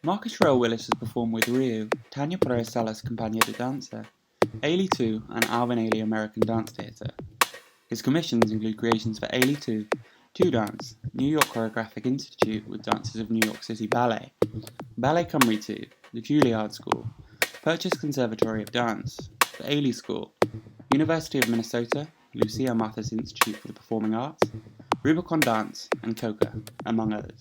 Marcus Roel Willis has performed with Rio, Tanya Perez Salas Compañía de Danza, Ailey 2 and Alvin Ailey American Dance Theatre. His commissions include creations for Ailey 2, Two Dance, New York Choreographic Institute with dancers of New York City Ballet, Ballet Cymru 2, the Juilliard School, Purchase Conservatory of Dance, the Ailey School, University of Minnesota, Lucia Mathers Institute for the Performing Arts, Rubicon Dance, and Coca, among others.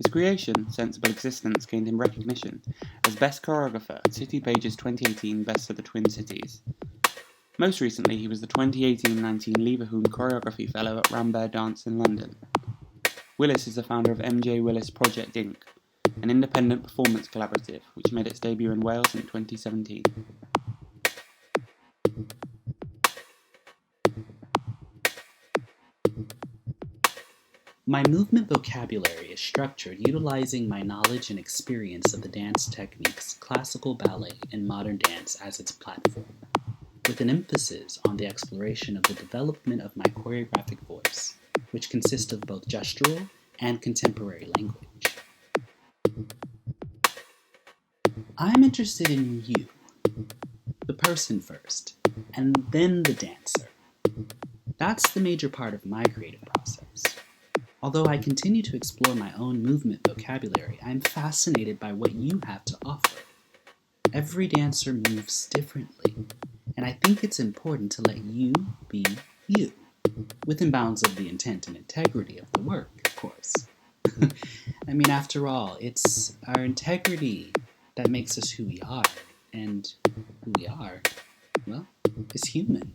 His creation, Sensible Existence, gained him recognition as Best Choreographer at City Page's 2018 Best of the Twin Cities. Most recently, he was the 2018-19 Leverhulme Choreography Fellow at Rambert Dance in London. Willis is the founder of MJ Willis Project Inc., an independent performance collaborative which made its debut in Wales in 2017. My movement vocabulary is structured utilizing my knowledge and experience of the dance techniques, classical ballet, and modern dance as its platform, with an emphasis on the exploration of the development of my choreographic voice, which consists of both gestural and contemporary language. I'm interested in you, the person first, and then the dancer. That's the major part of my creative process. Although I continue to explore my own movement vocabulary, I'm fascinated by what you have to offer. Every dancer moves differently, and I think it's important to let you be you, within bounds of the intent and integrity of the work, of course. I mean, after all, it's our integrity that makes us who we are, and who we are, well, is human.